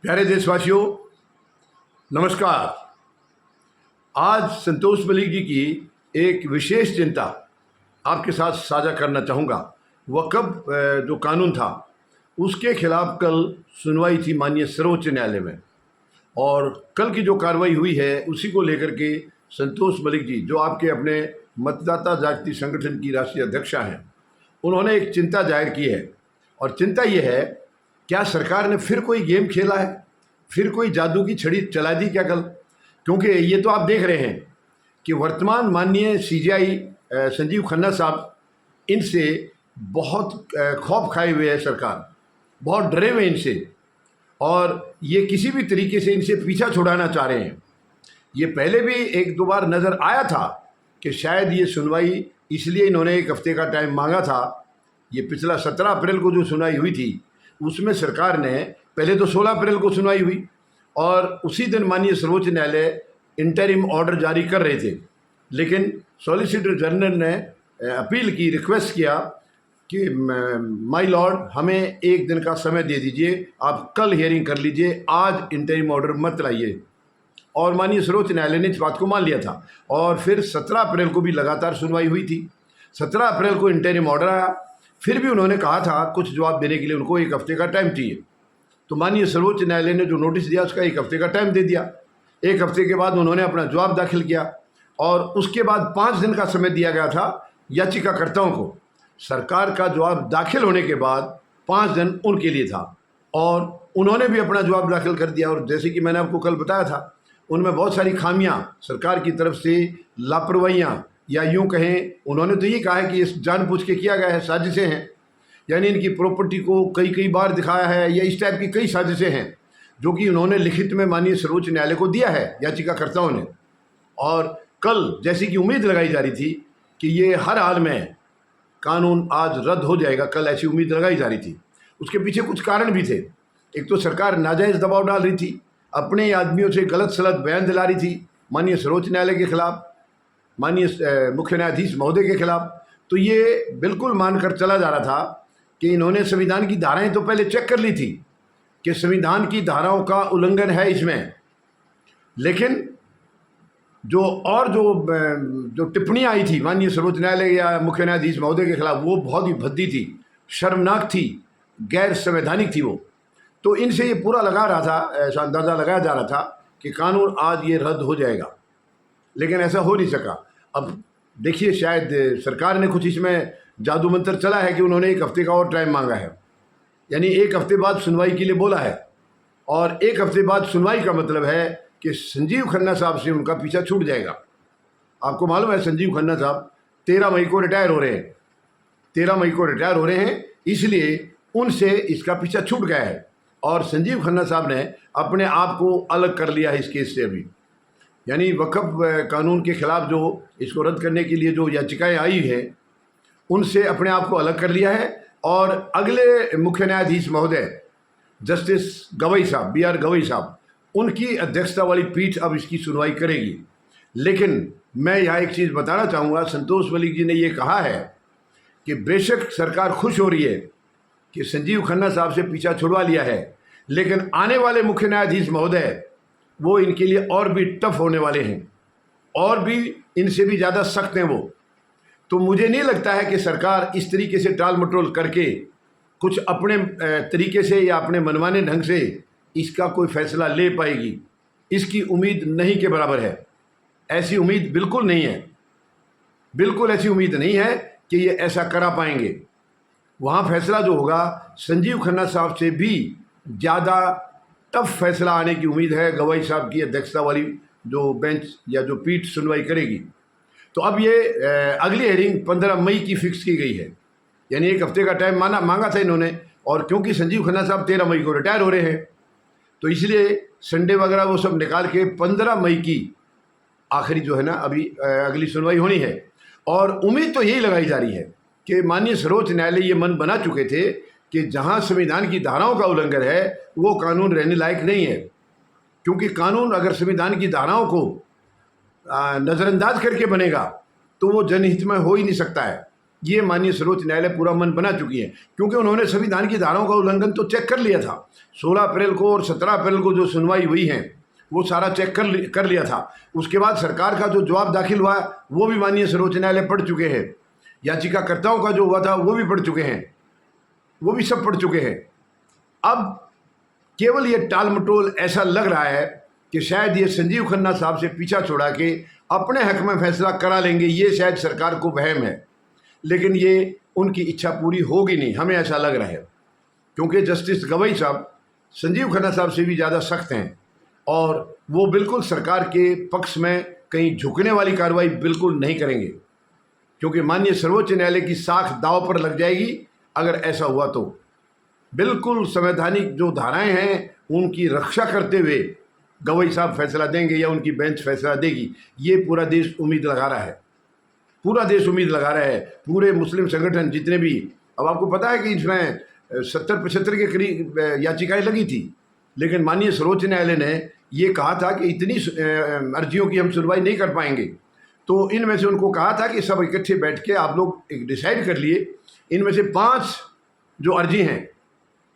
प्यारे देशवासियों, नमस्कार। आज संतोष मलिक जी की एक विशेष चिंता आपके साथ साझा करना चाहूँगा। वक़्फ़ जो कानून था उसके खिलाफ कल सुनवाई थी माननीय सर्वोच्च न्यायालय में, और कल की जो कार्रवाई हुई है उसी को लेकर के संतोष मलिक जी, जो आपके अपने मतदाता जागृति संगठन की राष्ट्रीय अध्यक्षा हैं, उन्होंने एक चिंता जाहिर की है। और चिंता ये है, क्या सरकार ने फिर कोई गेम खेला है, फिर कोई जादू की छड़ी चला दी क्या कल? क्योंकि ये तो आप देख रहे हैं कि वर्तमान माननीय सीजेआई संजीव खन्ना साहब, इनसे बहुत खौफ खाए हुए है सरकार, बहुत डरे हुए इनसे, और ये किसी भी तरीके से इनसे पीछा छुड़ाना चाह रहे हैं। ये पहले भी एक दो बार नज़र आया था कि शायद ये सुनवाई, इसलिए इन्होंने एक हफ्ते का टाइम मांगा था। ये पिछला 17 अप्रैल को जो सुनवाई हुई थी उसमें सरकार ने, पहले तो 16 अप्रैल को सुनवाई हुई और उसी दिन माननीय सर्वोच्च न्यायालय इंटरिम ऑर्डर जारी कर रहे थे, लेकिन सॉलिसिटर जनरल ने अपील की, रिक्वेस्ट किया कि माय लॉर्ड, हमें एक दिन का समय दे दीजिए, आप कल हियरिंग कर लीजिए, आज इंटरिम ऑर्डर मत लाइए। और माननीय सर्वोच्च न्यायालय ने इस बात को मान लिया था और फिर 17 अप्रैल को भी लगातार सुनवाई हुई थी। 17 अप्रैल को इंटरिम ऑर्डर आया, फिर भी उन्होंने कहा था कुछ जवाब देने के लिए उनको एक हफ्ते का टाइम चाहिए। तो माननीय सर्वोच्च न्यायालय ने जो नोटिस दिया उसका एक हफ्ते का टाइम दे दिया। एक हफ्ते के बाद उन्होंने अपना जवाब दाखिल किया और उसके बाद 5 दिन का समय दिया गया था याचिकाकर्ताओं को। सरकार का जवाब दाखिल होने के बाद 5 दिन उनके लिए था और उन्होंने भी अपना जवाब दाखिल कर दिया। और जैसे कि मैंने आपको कल बताया था, उनमें बहुत सारी खामियां, सरकार की तरफ से लापरवाहियां, या यूं कहें, उन्होंने तो ये कहा है कि इस जानबूझ के किया गया है, साजिशें हैं, यानी इनकी प्रॉपर्टी को कई बार दिखाया है, या इस टाइप की कई साजिशें हैं जो कि उन्होंने लिखित में माननीय सर्वोच्च न्यायालय को दिया है याचिकाकर्ताओं ने। और कल जैसी कि उम्मीद लगाई जा रही थी कि ये हर हाल में कानून आज रद्द हो जाएगा, कल ऐसी उम्मीद लगाई जा रही थी। उसके पीछे कुछ कारण भी थे। एक तो सरकार नाजायज़ दबाव डाल रही थी, अपने आदमियों से गलत सलत बयान दिला रही थी माननीय सर्वोच्च न्यायालय के खिलाफ, माननीय मुख्य न्यायाधीश महोदय के खिलाफ। तो ये बिल्कुल मानकर चला जा रहा था कि इन्होंने संविधान की धाराएं तो पहले चेक कर ली थी कि संविधान की धाराओं का उल्लंघन है इसमें, लेकिन जो टिप्पणियां आई थी माननीय सर्वोच्च न्यायालय या मुख्य न्यायाधीश महोदय के खिलाफ, वो बहुत ही भद्दी थी, शर्मनाक थी, गैर संवैधानिक थी वो। तो इनसे ये पूरा लगा रहा था, ऐसा अंदाज़ा लगाया जा रहा था कि कानून आज ये रद्द हो जाएगा, लेकिन ऐसा हो नहीं सका। अब देखिए, शायद सरकार ने कुछ इसमें जादू मंत्र चला है कि उन्होंने एक हफ्ते का और टाइम मांगा है, यानी एक हफ्ते बाद सुनवाई के लिए बोला है। और एक हफ्ते बाद सुनवाई का मतलब है कि संजीव खन्ना साहब से उनका पीछा छूट जाएगा। आपको मालूम है संजीव खन्ना साहब 13 मई को रिटायर हो रहे हैं, 13 मई को रिटायर हो रहे हैं, इसलिए उनसे इसका पीछा छूट गया है। और संजीव खन्ना साहब ने अपने आप को अलग कर लिया है इस केस से अभी, यानी वक़्फ़ कानून के खिलाफ जो इसको रद्द करने के लिए जो याचिकाएं आई हैं उनसे अपने आप को अलग कर लिया है। और अगले मुख्य न्यायाधीश महोदय जस्टिस गवई साहब, BR गवई साहब, उनकी अध्यक्षता वाली पीठ अब इसकी सुनवाई करेगी। लेकिन मैं यहाँ एक चीज़ बताना चाहूँगा, संतोष मलिक जी ने ये कहा है कि बेशक सरकार खुश हो रही है कि संजीव खन्ना साहब से पीछा छुड़वा लिया है, लेकिन आने वाले मुख्य न्यायाधीश महोदय वो इनके लिए और भी टफ होने वाले हैं, और भी इनसे भी ज़्यादा सख्त हैं वो। तो मुझे नहीं लगता है कि सरकार इस तरीके से टाल मटोल करके कुछ अपने तरीके से या अपने मनमाने ढंग से इसका कोई फैसला ले पाएगी। इसकी उम्मीद नहीं के बराबर है, ऐसी उम्मीद बिल्कुल नहीं है, बिल्कुल ऐसी उम्मीद नहीं है कि ये ऐसा करा पाएंगे। वहाँ फैसला जो होगा संजीव खन्ना साहब से भी ज़्यादा टफ फैसला आने की उम्मीद है, गवाही साहब की अध्यक्षता वाली जो बेंच या जो पीठ सुनवाई करेगी। तो अब ये अगली हेयरिंग 15 मई की फिक्स की गई है, यानी एक हफ्ते का टाइम मांगा था इन्होंने। और क्योंकि संजीव खन्ना साहब 13 मई को रिटायर हो रहे हैं, तो इसलिए संडे वगैरह वो सब निकाल के 15 मई की आखिरी जो है ना अभी अगली सुनवाई होनी है। और उम्मीद तो यही लगाई जा रही है कि माननीय सर्वोच्च न्यायालय ये मन बना चुके थे कि जहाँ संविधान की धाराओं का उल्लंघन है वो कानून रहने लायक नहीं है, क्योंकि कानून अगर संविधान की धाराओं को नज़रअंदाज करके बनेगा तो वो जनहित में हो ही नहीं सकता है। ये माननीय सर्वोच्च न्यायालय पूरा मन बना चुकी है, क्योंकि उन्होंने संविधान की धाराओं का उल्लंघन तो चेक कर लिया था। 16 अप्रैल को और 17 अप्रैल को जो सुनवाई हुई है वो सारा चेक कर लिया था। उसके बाद सरकार का जो जवाब दाखिल हुआ वो भी माननीय सर्वोच्च न्यायालय पढ़ चुके हैं। याचिकाकर्ताओं का जो हुआ था वो भी पढ़ चुके हैं, वो भी सब पढ़ चुके हैं। अब केवल ये टाल मटोल ऐसा लग रहा है कि शायद ये संजीव खन्ना साहब से पीछा छोड़ा के अपने हक में फैसला करा लेंगे, ये शायद सरकार को वहम है। लेकिन ये उनकी इच्छा पूरी होगी नहीं, हमें ऐसा लग रहा है, क्योंकि जस्टिस गवई साहब संजीव खन्ना साहब से भी ज़्यादा सख्त हैं और वो बिल्कुल सरकार के पक्ष में कहीं झुकने वाली कार्रवाई बिल्कुल नहीं करेंगे, क्योंकि माननीय सर्वोच्च न्यायालय की साख दांव पर लग जाएगी अगर ऐसा हुआ तो। बिल्कुल संवैधानिक जो धाराएं हैं उनकी रक्षा करते हुए गवई साहब फैसला देंगे या उनकी बेंच फैसला देगी, ये पूरा देश उम्मीद लगा रहा है। पूरा देश उम्मीद लगा रहा है, पूरे मुस्लिम संगठन जितने भी। अब आपको पता है कि इसमें 70-75 के करीब याचिकाएं लगी थी, लेकिन माननीय सर्वोच्च न्यायालय ने ये कहा था कि इतनी अर्जियों की हम सुनवाई नहीं कर पाएंगे। तो इनमें से उनको कहा था कि सब इकट्ठे बैठ के आप लोग एक डिसाइड कर लिए, इनमें से 5 जो अर्जी हैं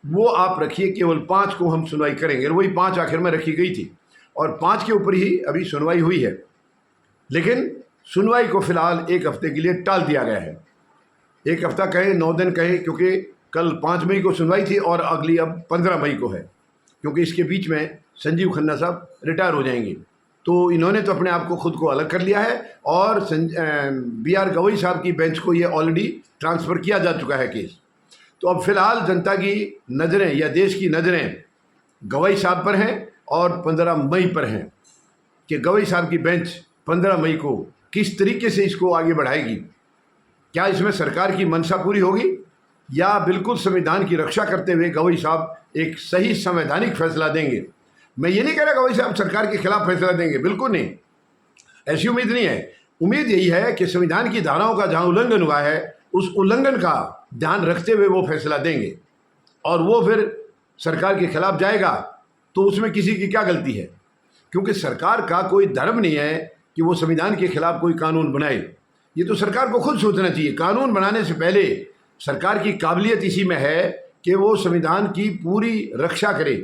वो आप रखिए, केवल 5 को हम सुनवाई करेंगे। और वही 5 आखिर में रखी गई थी और 5 के ऊपर ही अभी सुनवाई हुई है। लेकिन सुनवाई को फिलहाल 1 हफ्ते के लिए टाल दिया गया है। 1 हफ्ता कहे, 9 दिन कहे, क्योंकि कल 5 मई को सुनवाई थी और अगली अब 15 मई को है, क्योंकि इसके बीच में संजीव खन्ना साहब रिटायर हो जाएंगे। तो इन्होंने तो अपने आप को खुद को अलग कर लिया है और BR गवई साहब की बेंच को ये ऑलरेडी ट्रांसफ़र किया जा चुका है केस। तो अब फिलहाल जनता की नज़रें या देश की नज़रें गवई साहब पर हैं और 15 मई पर हैं कि गवई साहब की बेंच 15 मई को किस तरीके से इसको आगे बढ़ाएगी। क्या इसमें सरकार की मंशा पूरी होगी या बिल्कुल संविधान की रक्षा करते हुए गवई साहब एक सही संवैधानिक फैसला देंगे। मैं ये नहीं कह रहा गवई साहब सरकार के खिलाफ फैसला देंगे, बिल्कुल नहीं, ऐसी उम्मीद नहीं है। उम्मीद यही है कि संविधान की धाराओं का जहाँ उल्लंघन हुआ है उस उल्लंघन का ध्यान रखते हुए वो फैसला देंगे, और वो फिर सरकार के खिलाफ जाएगा तो उसमें किसी की क्या गलती है, क्योंकि सरकार का कोई धर्म नहीं है कि वो संविधान के खिलाफ कोई कानून बनाए। ये तो सरकार को खुद सोचना चाहिए। कानून बनाने से पहले सरकार की काबिलियत इसी में है कि वो संविधान की पूरी रक्षा करे,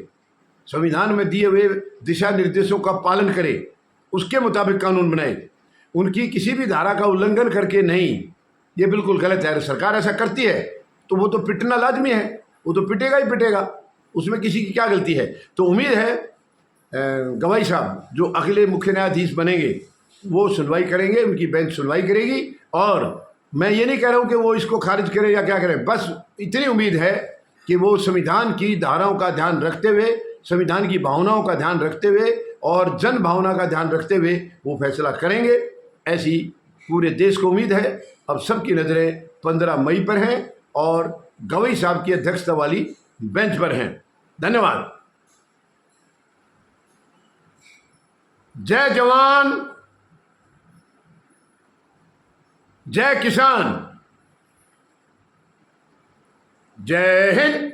संविधान में दिए हुए दिशा निर्देशों का पालन करे, उसके मुताबिक कानून बनाए। उनकी किसी भी धारा का उल्लंघन करके नहीं, ये बिल्कुल गलत है। सरकार ऐसा करती है तो वो तो पिटना लाजमी है, वो तो पिटेगा ही पिटेगा, उसमें किसी की क्या गलती है। तो उम्मीद है गवाई साहब जो अगले मुख्य न्यायाधीश बनेंगे वो सुनवाई करेंगे, उनकी बेंच सुनवाई करेगी। और मैं ये नहीं कह रहा हूँ कि वो इसको खारिज करें या क्या करें, बस इतनी उम्मीद है कि वो संविधान की धाराओं का ध्यान रखते हुए, संविधान की भावनाओं का ध्यान रखते हुए और जन भावना का ध्यान रखते हुए वो फैसला करेंगे। ऐसी पूरे देश को उम्मीद है। अब सबकी नज़रें 15 मई पर हैं और गवई साहब की अध्यक्षता वाली बेंच पर हैं। धन्यवाद। जय जवान, जय किसान, जय हिंद।